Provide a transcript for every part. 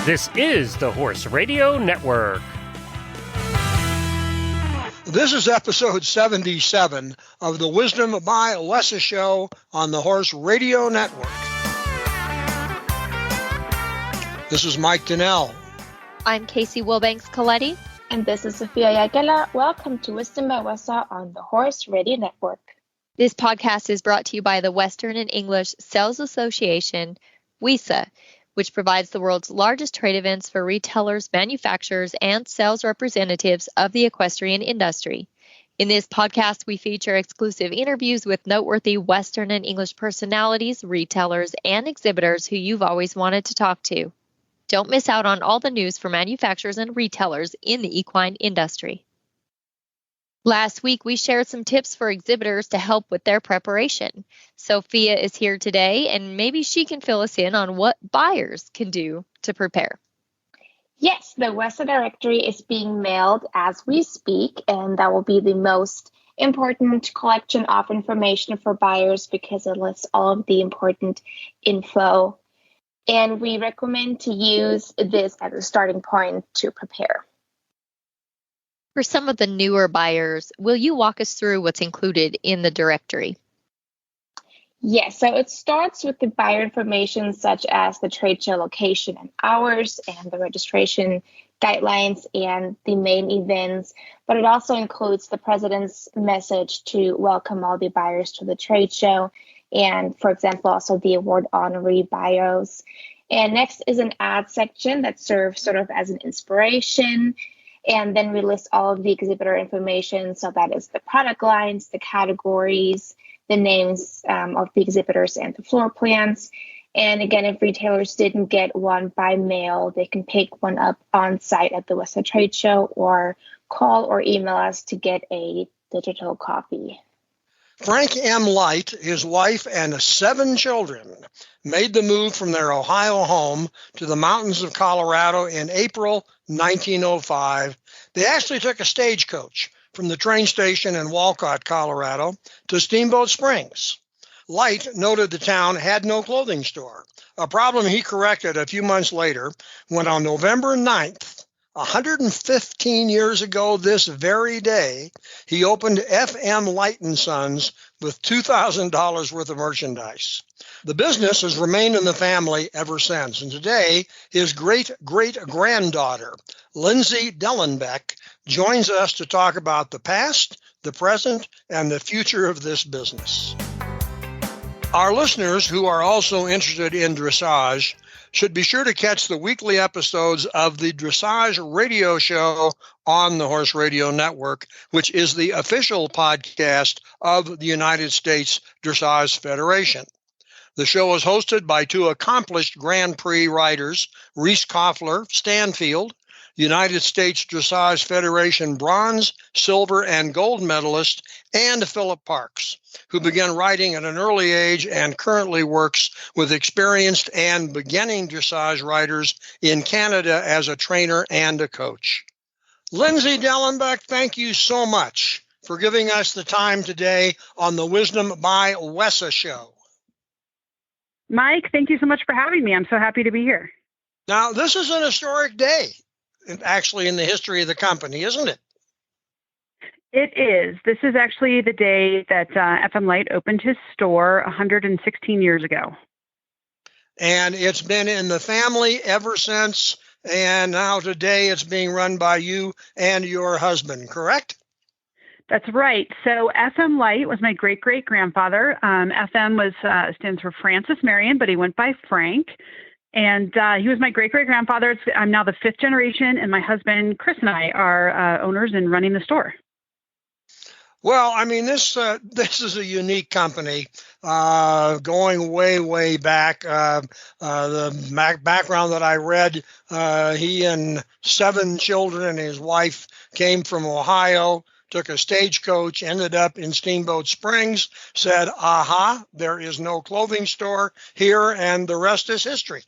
This is the Horse Radio Network. This is episode 77 of the Wisdom by WESA show on the Horse Radio Network. This is Mike Donnell. I'm Casey Wilbanks-Coletti. And this is Sophia Yagela. Welcome to Wisdom by WESA on the Horse Radio Network. This podcast is brought to you by the Western and English Sales Association, WESA, which provides the world's largest trade events for retailers, manufacturers, and sales representatives of the equestrian industry. In this podcast, we feature exclusive interviews with noteworthy Western and English personalities, retailers, and exhibitors who you've always wanted to talk to. Don't miss out on all the news for manufacturers and retailers in the equine industry. Last week, we shared some tips for exhibitors to help with their preparation. Sophia is here today, and maybe she can fill us in on what buyers can do to prepare. Yes, the WESA directory is being mailed as we speak, and that will be the most important collection of information for buyers because it lists all of the important info. And we recommend to use this as a starting point to prepare. For some of the newer buyers, will you walk us through what's included in the directory? Yes, so it starts with the buyer information such as the trade show location and hours and the registration guidelines and the main events, but it also includes the president's message to welcome all the buyers to the trade show and, for example, also the award honoree bios. And next is an ad section that serves sort of as an inspiration. And then we list all of the exhibitor information. So that is the product lines, the categories, the names of the exhibitors and the floor plans. And again, if retailers didn't get one by mail, they can pick one up on site at the WESA trade show or call or email us to get a digital copy. Frank M. Light, his wife, and 7 children made the move from their Ohio home to the mountains of Colorado in April 1905. They actually took a stagecoach from the train station in Walcott, Colorado, to Steamboat Springs. Light noted the town had no clothing store, a problem he corrected a few months later when on November 9th, 115 years ago this very day, he opened F.M. Light & Sons with $2,000 worth of merchandise. The business has remained in the family ever since, and today his great-great-granddaughter, Lindsey Dillenbeck, joins us to talk about the past, the present, and the future of this business. Our listeners who are also interested in dressage should be sure to catch the weekly episodes of the Dressage Radio Show on the Horse Radio Network, which is the official podcast of the United States Dressage Federation. The show is hosted by 2 accomplished Grand Prix riders, Reese Koffler, Stanfield, United States Dressage Federation bronze, silver, and gold medalist, and Philip Parks, who began riding at an early age and currently works with experienced and beginning dressage riders in Canada as a trainer and a coach. Lindsey Dillenbeck, thank you so much for giving us the time today on the Wisdom by WESA show. Mike, thank you so much for having me. I'm so happy to be here. Now, this is an historic day, actually, in the history of the company, isn't it? It is. This is actually the day that FM Light opened his store 116 years ago. And it's been in the family ever since, and now today it's being run by you and your husband, correct? That's right. So FM Light was my great-great-grandfather. FM stands for Francis Marion, but he went by Frank. And he was my great-great-grandfather. I'm now the 5th generation, and my husband, Chris, and I are owners and running the store. Well, I mean, this is a unique company going way, way back. The background that I read, he and 7 children and his wife came from Ohio, took a stagecoach, ended up in Steamboat Springs, said, aha, there is no clothing store here, and the rest is history.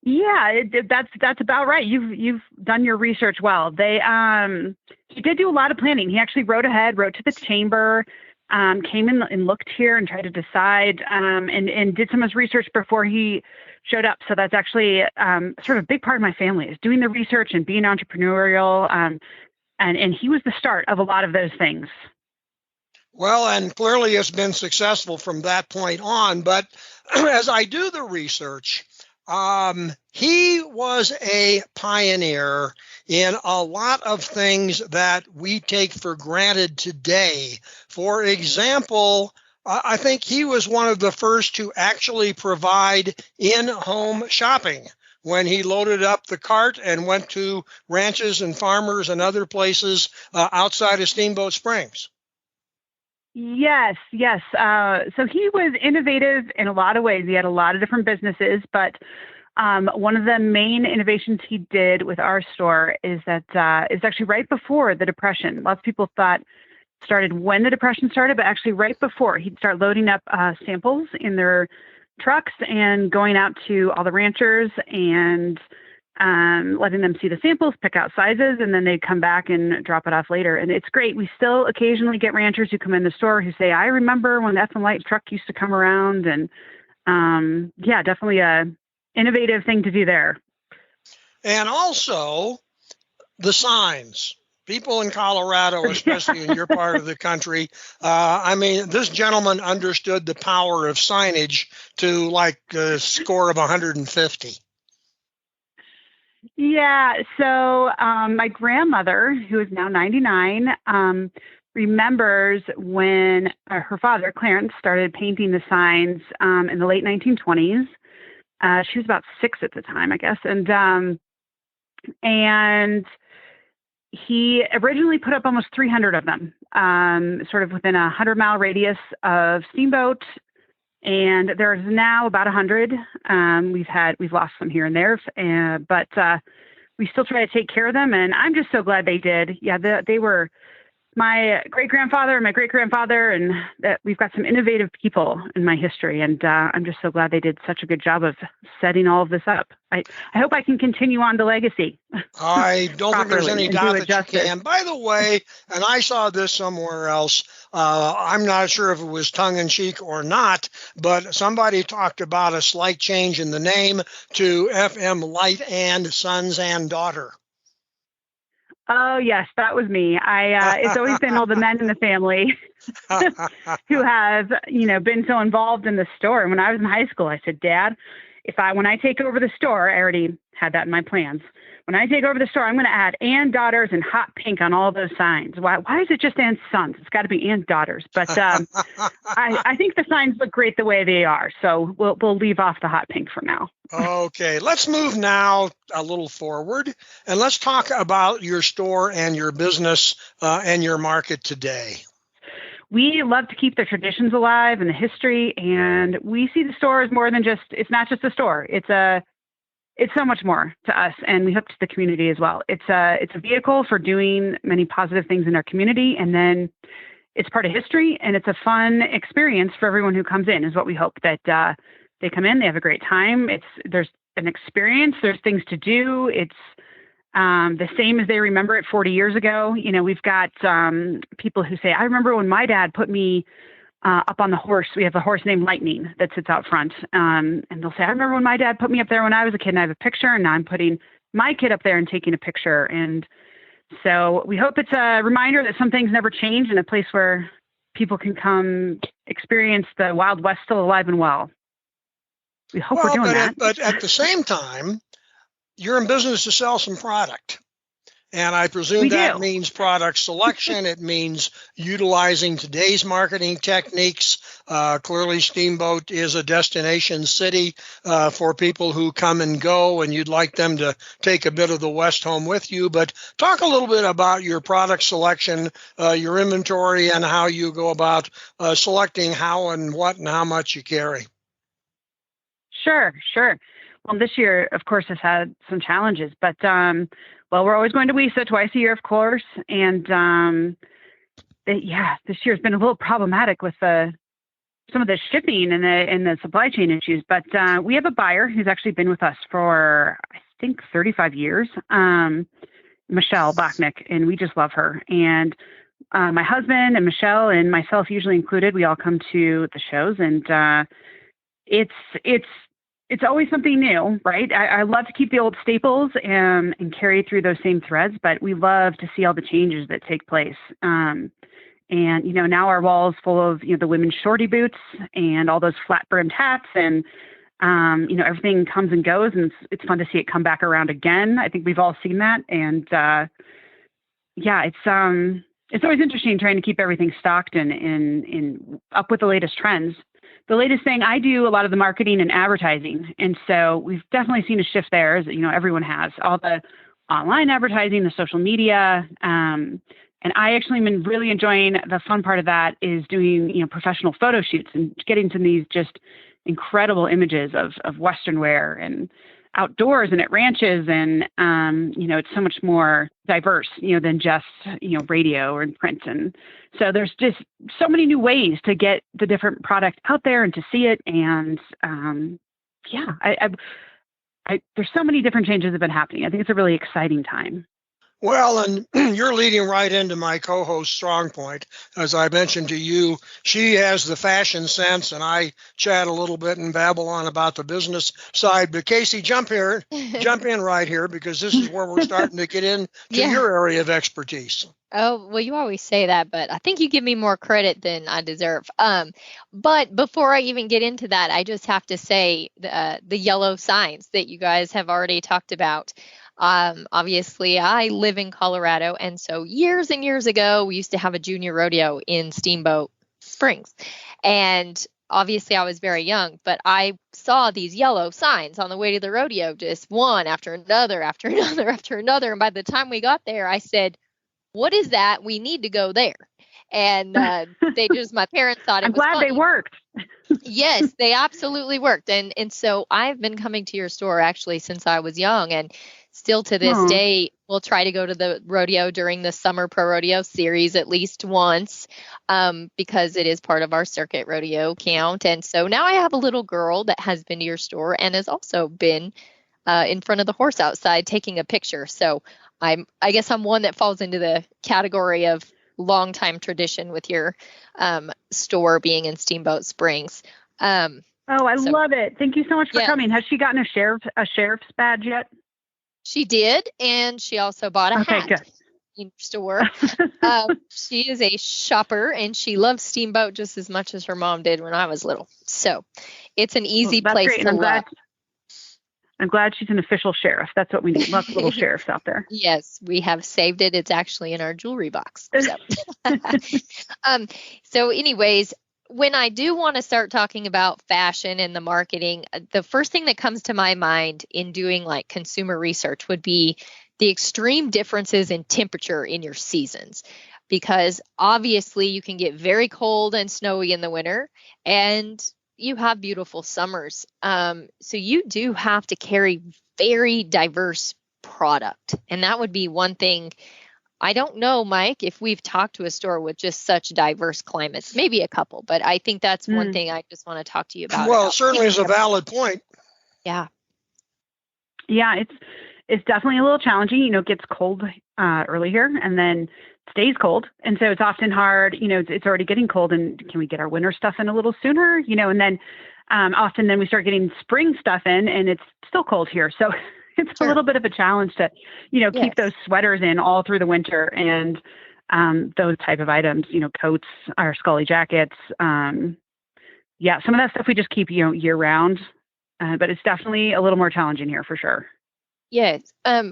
Yeah, that's about right. You've done your research well. He did do a lot of planning. He actually wrote to the chamber, came in and looked here and tried to decide, and did some of his research before he showed up. So that's actually sort of a big part of my family is doing the research and being entrepreneurial. And he was the start of a lot of those things. Well, and clearly it's been successful from that point on. But as I do the research, he was a pioneer in a lot of things that we take for granted today. For example, I think he was one of the first to actually provide in-home shopping when he loaded up the cart and went to ranches and farmers and other places outside of Steamboat Springs. Yes. So he was innovative in a lot of ways. He had a lot of different businesses, but one of the main innovations he did with our store is that it's actually right before the Depression. Lots of people thought started when the Depression started, but actually right before. He'd start loading up samples in their trucks and going out to all the ranchers and letting them see the samples, pick out sizes, and then they'd come back and drop it off later. And it's great. We still occasionally get ranchers who come in the store who say, I remember when the FM Light truck used to come around. And yeah, definitely a innovative thing to do there. And also the signs. People in Colorado, especially in your part of the country, this gentleman understood the power of signage to like a score of 150. Yeah. So my grandmother, who is now 99, remembers when her father, Clarence, started painting the signs in the late 1920s. She was about 6 at the time, I guess. And he originally put up almost 300 of them, sort of within a 100-mile radius of Steamboat. And there's now about 100. We've lost some here and there, but we still try to take care of them. And I'm just so glad they did. Yeah, they were my great-grandfather and my great-grandfather, and that we've got some innovative people in my history. And I'm just so glad they did such a good job of setting all of this up. I hope I can continue on the legacy. I don't think there's any doubt that you can. By the way, and I saw this somewhere else, I'm not sure if it was tongue-in-cheek or not, but somebody talked about a slight change in the name to FM Light and Sons and Daughter. Oh, yes, that was me. It's always been all the men in the family who have, been so involved in the store. And when I was in high school, I said, Dad, when I take over the store, I already had that in my plans. When I take over the store, I'm going to add and daughters and hot pink on all those signs. Why is it just and sons? It's got to be and daughters. But I think the signs look great the way they are. So we'll leave off the hot pink for now. Okay, let's move now a little forward and let's talk about your store and your business and your market today. We love to keep the traditions alive and the history, and we see the store as more than it's not just a store. It's so much more to us, and we hook to the community as well. It's a vehicle for doing many positive things in our community, and then it's part of history, and it's a fun experience for everyone who comes in, is what we hope, that they come in, they have a great time. There's an experience, there's things to do. It's the same as they remember it 40 years ago. We've got people who say, I remember when my dad put me up on the horse. We have a horse named Lightning that sits out front. And they'll say, I remember when my dad put me up there when I was a kid, and I have a picture, and now I'm putting my kid up there and taking a picture. And so we hope it's a reminder that some things never change, and a place where people can come experience the Wild West still alive and well. We hope we're doing that. But at the same time, you're in business to sell some product. And I presume that means product selection. It means utilizing today's marketing techniques. Clearly, Steamboat is a destination city for people who come and go, and you'd like them to take a bit of the West home with you. But talk a little bit about your product selection, your inventory, and how you go about selecting how and what and how much you carry. Sure. Well, this year, of course, has had some challenges, but we're always going to WESA twice a year, of course. And this year's been a little problematic with some of the shipping and the supply chain issues. But we have a buyer who's actually been with us for, I think, 35 years, Michelle Bachnick, and we just love her. And my husband and Michelle and myself, usually included, we all come to the shows, and it's it's always something new, right? I love to keep the old staples and carry through those same threads, but we love to see all the changes that take place. And, now our wall's full of, the women's shorty boots and all those flat brimmed hats and, everything comes and goes, and it's fun to see it come back around again. I think we've all seen that. And, it's always interesting trying to keep everything stocked and up with the latest trends. The latest thing, I do a lot of the marketing and advertising. And so we've definitely seen a shift there, as everyone has, all the online advertising, the social media. And I actually am really enjoying the fun part of that is doing, professional photo shoots and getting to these just incredible images of Western wear and outdoors and at ranches. And, it's so much more diverse, than just, radio or in print. And so there's just so many new ways to get the different product out there and to see it. And, there's so many different changes that have been happening. I think it's a really exciting time. Well, and you're leading right into my co-host strong point. As I mentioned to you, she has the fashion sense, and I chat a little bit and babble on about the business side. But Casey, jump in right here, because this is where we're starting to get into your area of expertise. Oh, well, you always say that, but I think you give me more credit than I deserve. But before I even get into that, I just have to say the yellow signs that you guys have already talked about. Obviously, I live in Colorado, and so years and years ago, we used to have a junior rodeo in Steamboat Springs. And obviously, I was very young, but I saw these yellow signs on the way to the rodeo, just one after another, after another, after another. And by the time we got there, I said, "What is that? We need to go there." And my parents thought it was I'm glad funny. they worked. Yes, they absolutely worked. And so I've been coming to your store actually since I was young, and still to this day, we'll try to go to the rodeo during the summer pro rodeo series at least once, because it is part of our circuit rodeo count. And so now I have a little girl that has been to your store and has also been in front of the horse outside taking a picture. So I guess I'm one that falls into the category of longtime tradition with your store being in Steamboat Springs. I love it. Thank you so much for coming. Has she gotten a sheriff's badge yet? She did, and she also bought a hat good. in your store. She is a shopper, and she loves Steamboat just as much as her mom did when I was little. So it's an easy place great. to love. I'm glad she's an official sheriff. That's what we need. Lots of little sheriffs out there. Yes, we have saved it. It's actually in our jewelry box. So anyways, when I do want to start talking about fashion and the marketing, the first thing that comes to my mind in doing like consumer research would be the extreme differences in temperature in your seasons. Because obviously you can get very cold and snowy in the winter, and you have beautiful summers. So you do have to carry very diverse product. And that would be one thing. I don't know, Mike, if we've talked to a store with just such diverse climates, maybe a couple, but I think that's one thing I just want to talk to you about. Well, certainly is a valid point. Yeah. Yeah, it's definitely a little challenging. It gets cold early here and then stays cold. And so it's often hard, it's already getting cold, and can we get our winter stuff in a little sooner? And then often then we start getting spring stuff in, and it's still cold here. So it's a little bit of a challenge to, keep those sweaters in all through the winter, and those type of items, coats, our Scully jackets. Some of that stuff we just keep, year round, but it's definitely a little more challenging here for sure. Yes.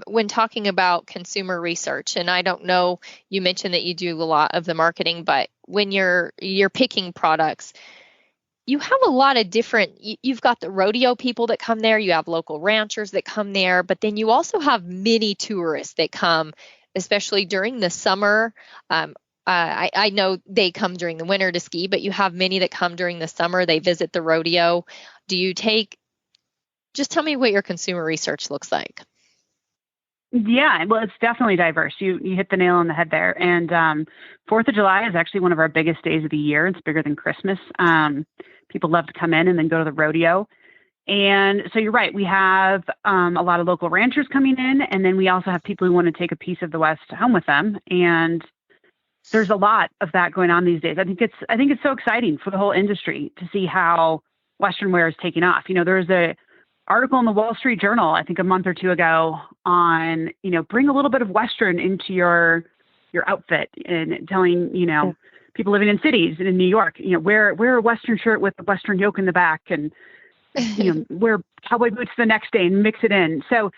When talking about consumer research, and I don't know, you mentioned that you do a lot of the marketing, but when you're picking products, you have a lot of different, you've got the rodeo people that come there, you have local ranchers that come there, but then you also have many tourists that come, especially during the summer. I know they come during the winter to ski, but you have many that come during the summer. They visit the rodeo. Just tell me what your consumer research looks like. Yeah, well, it's definitely diverse. You hit the nail on the head there. And 4th of July is actually one of our biggest days of the year. It's bigger than Christmas. People love to come in and then go to the rodeo. And so you're right. We have a lot of local ranchers coming in, and then we also have people who want to take a piece of the West home with them. And there's a lot of that going on these days. I think it's so exciting for the whole industry to see how Western wear is taking off. There's a article in the Wall Street Journal, I think a month or two ago, on, bring a little bit of Western into your outfit, and telling, people living in cities and in New York, wear a Western shirt with a Western yoke in the back, and wear cowboy boots the next day and mix it in. So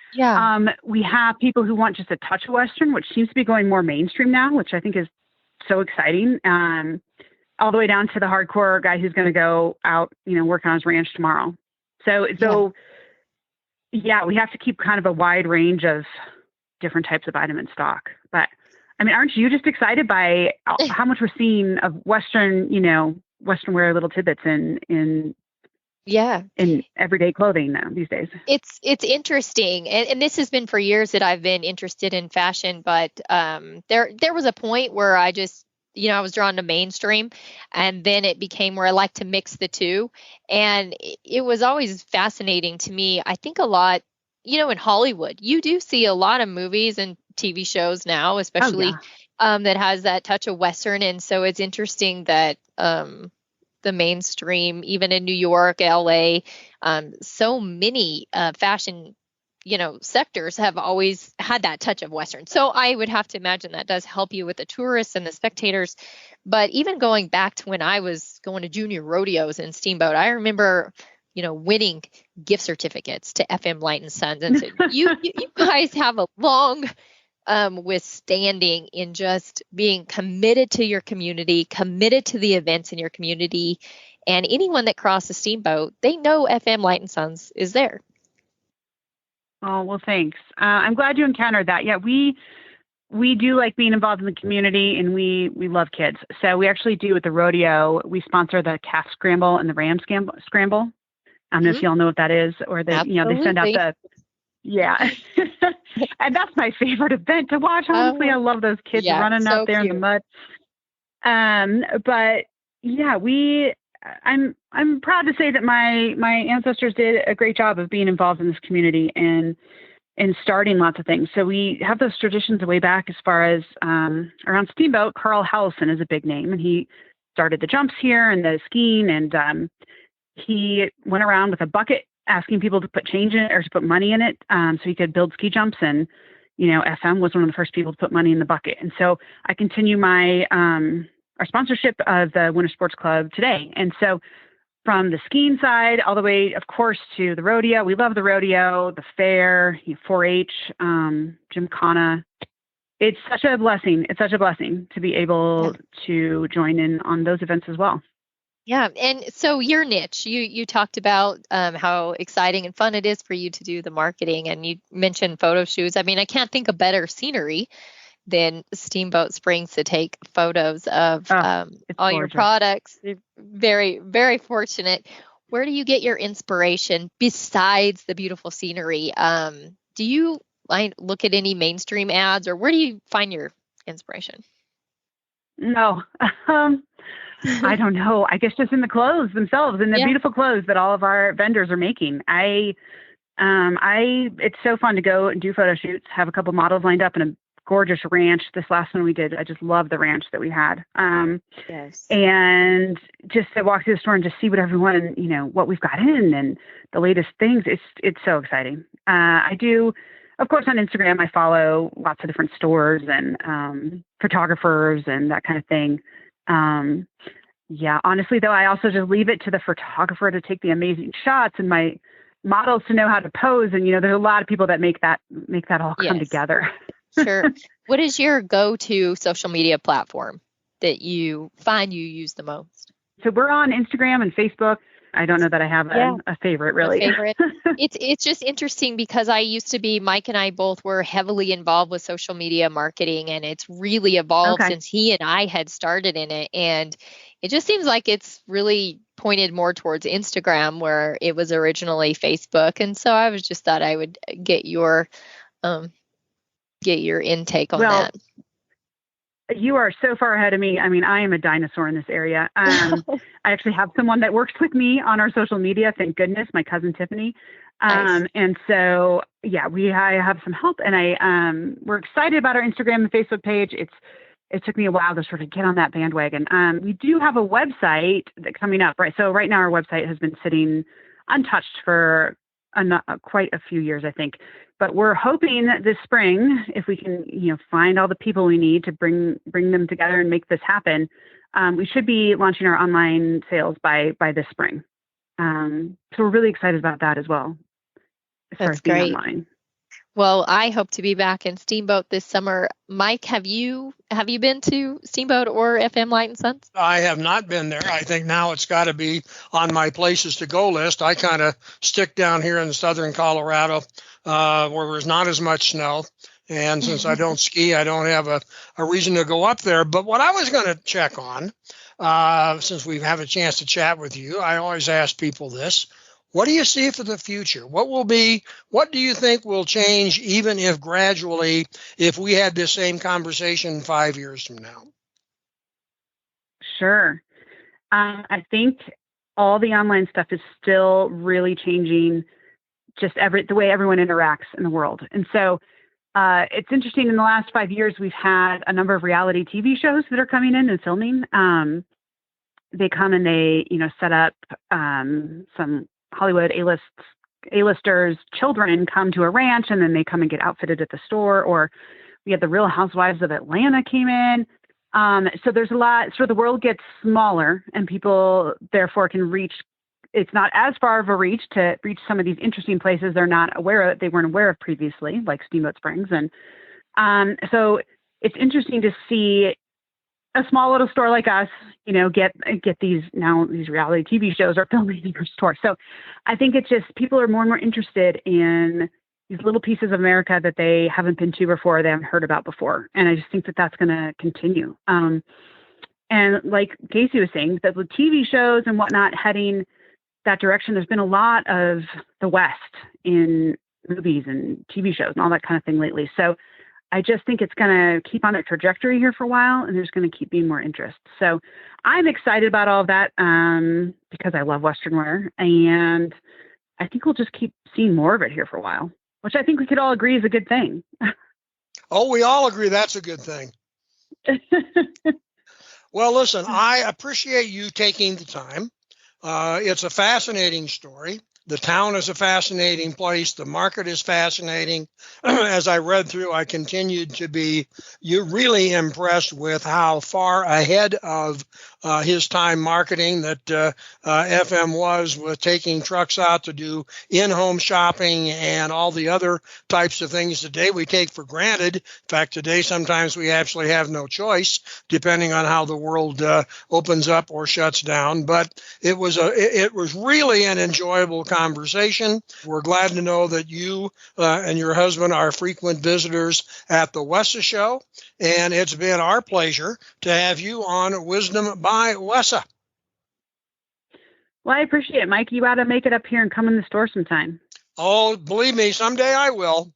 we have people who want just a touch of Western, which seems to be going more mainstream now, which I think is so exciting. All the way down to the hardcore guy who's going to go out, work on his ranch tomorrow. So we have to keep kind of a wide range of different types of item in stock. But I mean, aren't you just excited by how much we're seeing of Western, Western wear little tidbits in everyday clothing now these days? It's interesting. And this has been for years that I've been interested in fashion, but there was a point where I just, I was drawn to mainstream, and then it became where I like to mix the two. And it was always fascinating to me. I think a lot, in Hollywood, you do see a lot of movies and TV shows now, especially that has that touch of Western. And so it's interesting that the mainstream, even in New York, LA, so many fashion sectors have always had that touch of Western. So I would have to imagine that does help you with the tourists and the spectators. But even going back to when I was going to junior rodeos in Steamboat, I remember, winning gift certificates to FM Light and Sons. And so you guys have a long withstanding in just being committed to your community, committed to the events in your community. And anyone that crosses Steamboat, they know FM Light and Sons is there. Oh, well, thanks. I'm glad you encountered that. Yeah, we do like being involved in the community, and we love kids. So we actually do at the rodeo, we sponsor the calf scramble and the ram scramble. I don't know if y'all know what that is, or they send out and that's my favorite event to watch. Honestly, I love those kids running out there in the mud. But yeah, I'm proud to say that my ancestors did a great job of being involved in this community and starting lots of things. So we have those traditions way back as far as around Steamboat. Carl Hellison is a big name, and he started the jumps here and the skiing, and he went around with a bucket asking people to put change in it or to put money in it, so he could build ski jumps. And FM was one of the first people to put money in the bucket. And so I continue my our sponsorship of the Winter Sports Club today. And so from the skiing side all the way, of course, to the rodeo, we love the rodeo, the fair, 4-H, Gymkhana. It's such a blessing. It's such a blessing to be able to join in on those events as well. Yeah. And so your niche, you talked about how exciting and fun it is for you to do the marketing, and you mentioned photo shoots. I mean, I can't think of better scenery than Steamboat Springs to take photos of all gorgeous. Your products. You're very, very fortunate. Where do you get your inspiration besides the beautiful scenery? Do you look at any mainstream ads, or where do you find your inspiration? No, I don't know. I guess just in the clothes themselves, and the beautiful clothes that all of our vendors are making. It's so fun to go and do photo shoots, have a couple models lined up in a gorgeous ranch. This last one we did, I just love the ranch that we had. And just to walk through the store and just see what everyone, what we've got in and the latest things. It's so exciting. I do, of course, on Instagram, I follow lots of different stores and photographers and that kind of thing. Honestly, though, I also just leave it to the photographer to take the amazing shots and my models to know how to pose. And, there's a lot of people that make that all come together. Sure. What is your go-to social media platform that you find you use the most? So we're on Instagram and Facebook. I don't know that I have a favorite, really. It's just interesting because Mike and I both were heavily involved with social media marketing, and it's really evolved since he and I had started in it. And it just seems like it's really pointed more towards Instagram, where it was originally Facebook. And so I was just thought I would get your intake on that. You are so far ahead of me. I mean, I am a dinosaur in this area. I actually have someone that works with me on our social media. Thank goodness, my cousin Tiffany. Nice. And so, I have some help, and we're excited about our Instagram and Facebook page. It took me a while to sort of get on that bandwagon. We do have a website that's coming up, right? So right now our website has been sitting untouched for quite a few years, I think. But we're hoping that this spring, if we can, find all the people we need to bring them together and make this happen, we should be launching our online sales by this spring. So we're really excited about that as well. That's great. Online. Well, I hope to be back in Steamboat this summer. Mike, have you been to Steamboat or FM Light and Sons? I have not been there. I think now it's got to be on my places to go list. I kind of stick down here in southern Colorado where there's not as much snow. And since I don't ski, I don't have a reason to go up there. But what I was going to check on, since we have a chance to chat with you, I always ask people this. What do you see for the future? What do you think will change, even if gradually, if we had this same conversation 5 years from now? Sure. I think all the online stuff is still really changing just the way everyone interacts in the world. And so it's interesting, in the last 5 years, we've had a number of reality TV shows that are coming in and filming. They come and they, set up some Hollywood A-listers children come to a ranch, and then they come and get outfitted at the store. Or we had the Real Housewives of Atlanta came in. So there's a lot, the world gets smaller, and people therefore can reach, it's not as far of a reach to reach some of these interesting places they weren't aware of previously, like Steamboat Springs. And so it's interesting to see a small little store like us, get these reality TV shows are filming in your store. So I think it's just, people are more and more interested in these little pieces of America that they haven't been to before, they haven't heard about before. And I just think that that's going to continue. And like Casey was saying, that with TV shows and whatnot heading that direction, there's been a lot of the West in movies and TV shows and all that kind of thing lately. So I just think it's going to keep on a trajectory here for a while, and there's going to keep being more interest. So I'm excited about all of that because I love Western wear, and I think we'll just keep seeing more of it here for a while, which I think we could all agree is a good thing. Oh, we all agree that's a good thing. Well, listen, I appreciate you taking the time. It's a fascinating story. The town is a fascinating place. The market is fascinating. As I read through, I continued to be really impressed with how far ahead of his time marketing that FM was, with taking trucks out to do in-home shopping and all the other types of things today we take for granted. In fact, today sometimes we actually have no choice, depending on how the world opens up or shuts down. But it was really an enjoyable conversation. We're glad to know that you and your husband are frequent visitors at the WESA show, and it's been our pleasure to have you on Wisdom by WESA. Well, I appreciate it, Mike. You ought to make it up here and come in the store sometime. Oh, believe me, someday I will.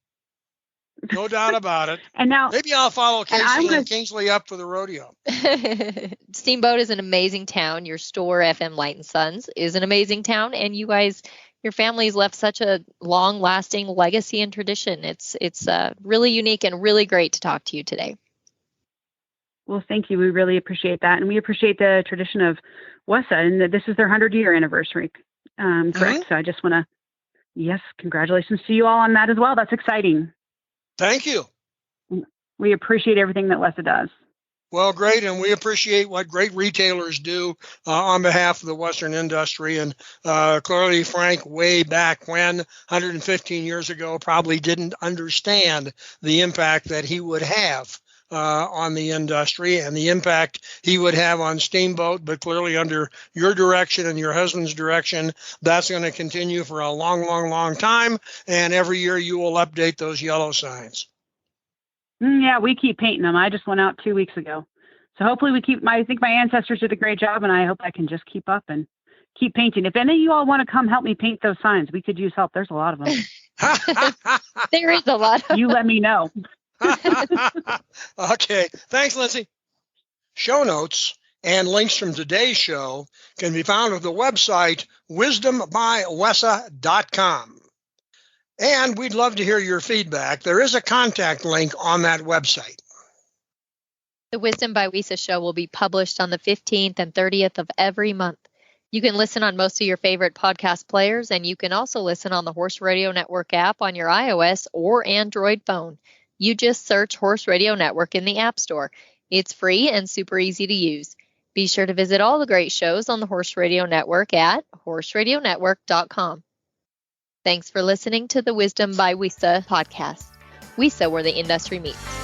No doubt about it. And now, maybe I'll follow Casey and Kingsley up for the rodeo. Steamboat is an amazing town. Your store, FM Light and Sons, is an amazing town, and you guys, your family's left such a long-lasting legacy and tradition. It's really unique and really great to talk to you today. Well, thank you. We really appreciate that, and we appreciate the tradition of WESA, and this is their 100-year anniversary. Correct. Mm-hmm. So I just want to, yes, congratulations to you all on that as well. That's exciting. Thank you. We appreciate everything that WESA does. Well, great, and we appreciate what great retailers do on behalf of the Western industry. And clearly, Frank, way back when, 115 years ago, probably didn't understand the impact that he would have on the industry and the impact he would have on Steamboat. But clearly, under your direction and your husband's direction, that's going to continue for a long, long, long time. And every year you will update those yellow signs. Yeah, we keep painting them. I just went out 2 weeks ago. So hopefully I think my ancestors did a great job, and I hope I can just keep up and keep painting. If any of you all want to come help me paint those signs, we could use help. There's a lot of them. There is a lot of You let me know. Okay. Thanks, Lindsey. Show notes and links from today's show can be found at the website wisdombywesa.com. And we'd love to hear your feedback. There is a contact link on that website. The Wisdom by WESA show will be published on the 15th and 30th of every month. You can listen on most of your favorite podcast players, and you can also listen on the Horse Radio Network app on your iOS or Android phone. You just search Horse Radio Network in the App Store. It's free and super easy to use. Be sure to visit all the great shows on the Horse Radio Network at horseradionetwork.com. Thanks for listening to the Wisdom by WESA podcast. WESA, where the industry meets.